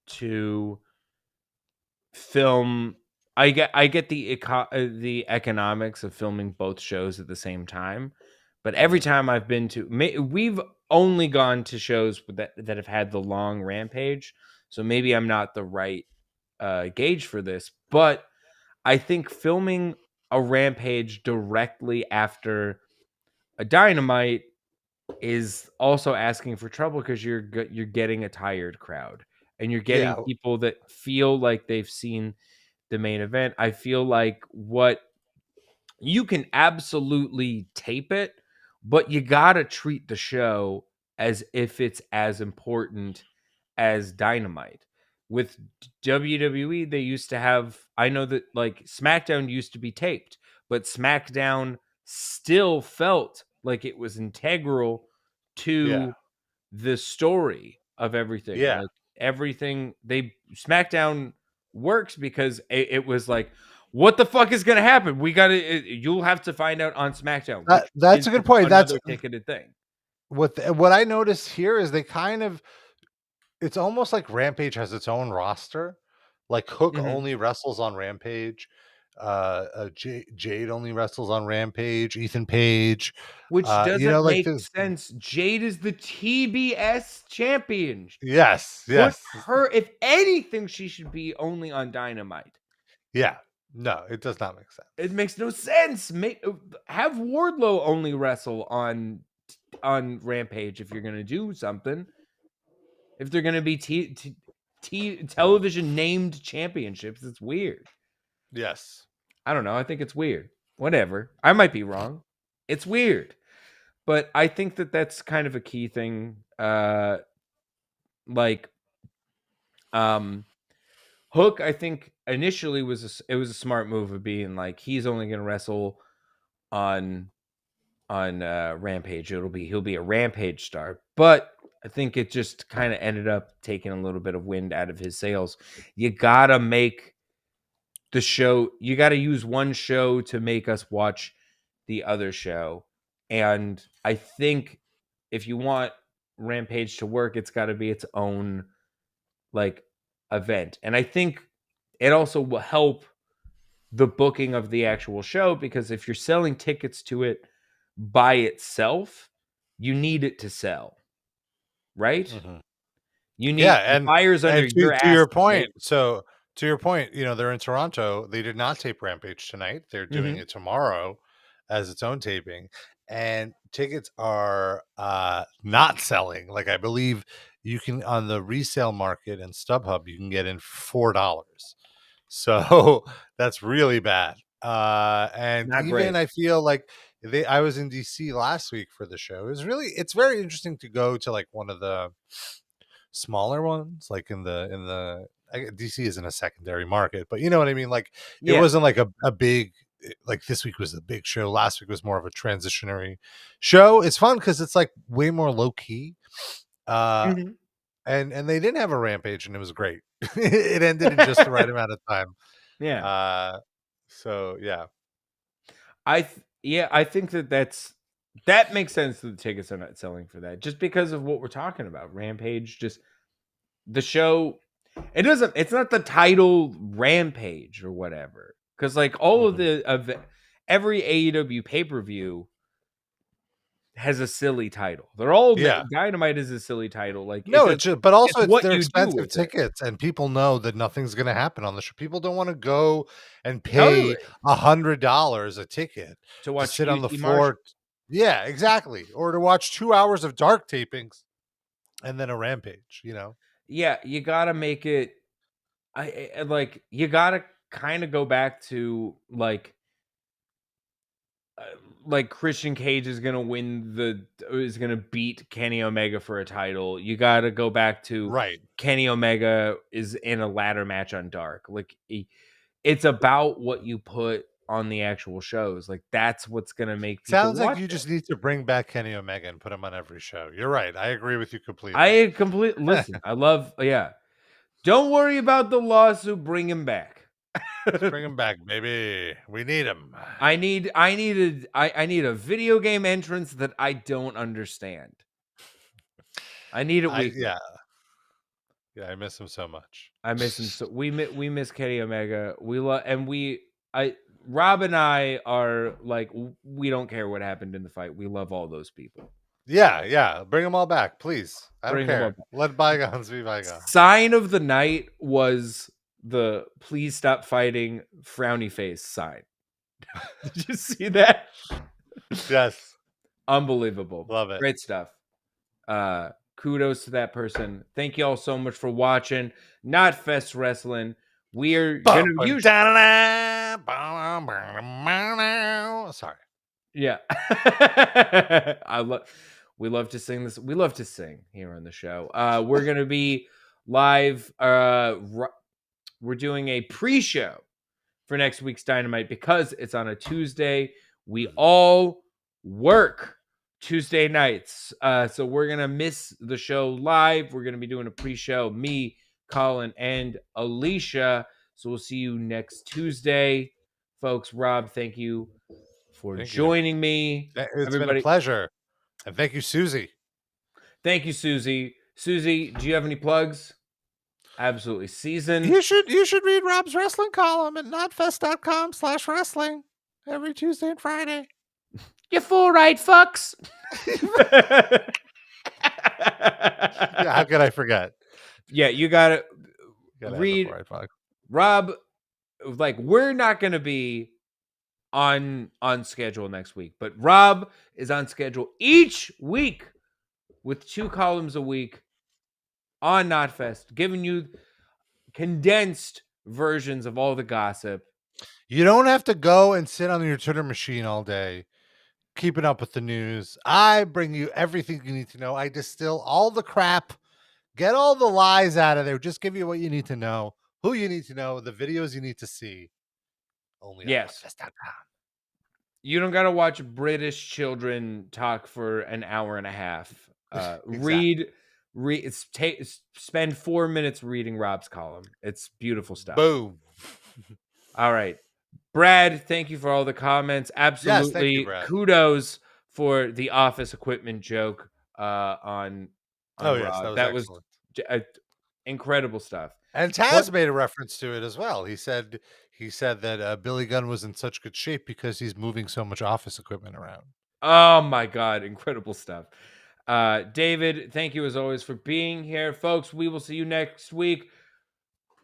to film. I get the economics of filming both shows at the same time, but every Mhm. time I've been to we've only gone to shows that have had the long Rampage, so maybe I'm not the right gauge for this, but I think filming a Rampage directly after a Dynamite is also asking for trouble because you're getting a tired crowd and you're getting yeah, people that feel like they've seen the main event. I feel like what you can absolutely tape it, but you got to treat the show as if it's as important as Dynamite. With WWE, they used to have, I know that like SmackDown used to be taped, but SmackDown still felt like it was integral yeah, to the story of everything. yeah. Like everything, they SmackDown works because it was like, what the fuck is going to happen? We got to, you'll have to find out on SmackDown, which That's is a good point. That's another ticketed thing. what I noticed here is they kind of it's almost like Rampage has its own roster. Like Hook Mhm. only wrestles on Rampage. Jade only wrestles on Rampage. Ethan Page. Which doesn't Like make this. sense. Jade is the TBS champion. Yes, Put yes, her, if anything, she should be only on Dynamite. yeah. No, it does not make It sense. makes no sense. Have Wardlow only wrestle on Rampage if you're gonna do something. If they're gonna be television named championships, it's weird. Yes. I don't know. I think it's weird. Whatever. I might be wrong. It's weird, but I think that that's kind of a key thing. Like um Hook, I think initially it was a smart move of being like he's only going to wrestle on Rampage. He'll be a Rampage star, but I think it just kind of ended up taking a little bit of wind out of his sails. You gotta make the show. You gotta use one show to make us watch the other show, and I think if you want Rampage to work, it's got to be its own like event, and I think it also will help the booking of the actual show because if you're selling tickets to it by itself, you need it to sell, right? Mhm. You Yeah, need the fire's under and to your to ass your to make point, so to your point, they're in Toronto. They did not tape Rampage tonight. They're it. doing it tomorrow as its own taping, and tickets are not selling. Like I believe you can on the resale market and StubHub, you can get in $4. So that's really bad. And Not even great. I feel like I was in DC last week for the show. It's very interesting to go to like one of the smaller ones, like DC isn't a secondary market, but you know what I mean? Like it Yeah. wasn't like a big like this week was the big show. Last week was more of a transitionary show. It's fun because it's like way more low key. Uh Mhm. and they didn't have a rampage and it was great. It ended in just the right amount of time. Yeah. Uh so yeah. Yeah, I think that makes sense that the tickets are not selling for that just because of what we're talking about. Rampage, just the show, it's not the title Rampage or whatever. Because like all of Mhm. the of every AEW pay-per-view has a silly title. They're all Yeah. Dynamite is a silly title. Like No, but it's also what they're you do expensive with it. tickets, and people know that nothing's gonna happen on the show. People don't wanna go and pay Totally. $100 a ticket To to watch sit on the QT Marshall. floor. Yeah, exactly, or to watch 2 hours of dark tapings and then a Rampage, you know? Yeah, you gotta make it. Like you gotta kind of go back to uh, like Christian Cage is gonna is gonna beat Kenny Omega for a title. You gotta go back to Right. Kenny Omega is in a ladder match on Dark. Like it's about what you put on the actual shows. Like that's what's gonna make people Sounds like watch you it. just need to bring back Kenny Omega and put him on every show. You're right, I agree with you completely. I complete listen. I love yeah. Don't worry about the lawsuit. Bring him back. Let's bring him back, baby. We need him. I need a video game entrance that I don't understand. I need it I weekly. yeah, yeah, I miss him so much. I miss him so we miss Kenny Omega. We love and we I Rob and I are like we don't care what happened in the fight. We love all those people. Yeah, yeah, bring them all back, please. I don't Bring them all care. back. Let bygones be bygones. Sign of the night was the please stop fighting frowny face sign. Did you see that? Yes, Unbelievable. love it. Great stuff. Kudos to that person. Thank you all so much for watching Knotfest Wrestling. We're gonna use Sorry. yeah. We love to sing this. We love to sing here on the show. We're gonna be live. We're doing a pre-show for next week's Dynamite because it's on a Tuesday. We all work Tuesday nights. So we're going to miss the show live. We're going to be doing a pre-show, me, Colin, and Alicia. So we'll see you next Tuesday. Folks, Rob, thank you for Thank you. joining me. It's been a Everybody, pleasure. And thank you, Susie. thank you, Susie. Susie, do you have any plugs? Absolutely. Season. You should read Rob's wrestling column at notfest.com/wrestling every Tuesday and Friday. You full right, fucks. Yeah, how could I forget? Yeah, you gotta Gotta have the read 485. Rob. Like we're not gonna be on schedule next week, but Rob is on schedule each week with 2 columns a week on Knotfest, giving you condensed versions of all the gossip. You don't have to go and sit on your Twitter machine all day keeping up with the news. I bring you everything you need to know. I distill all the crap, get all the lies out of there, just give you what you need to know, who you need to know, the videos you need to see. Only on Yes, notfest.com. you don't gotta watch British children talk for an hour and a half. Exactly. Spend 4 minutes reading Rob's column. It's beautiful stuff. Boom. All right. Brad, thank you for all the comments. Yes, thank you, Absolutely. Brad. Kudos for the office equipment joke on Oh, yes, that Rob. was That was excellent. incredible stuff. And What? Taz made a reference to it as well. He said that Billy Gunn was in such good shape because he's moving so much office equipment around. Oh my God, incredible stuff. David, thank you as always for being here. Folks, we will see you next week.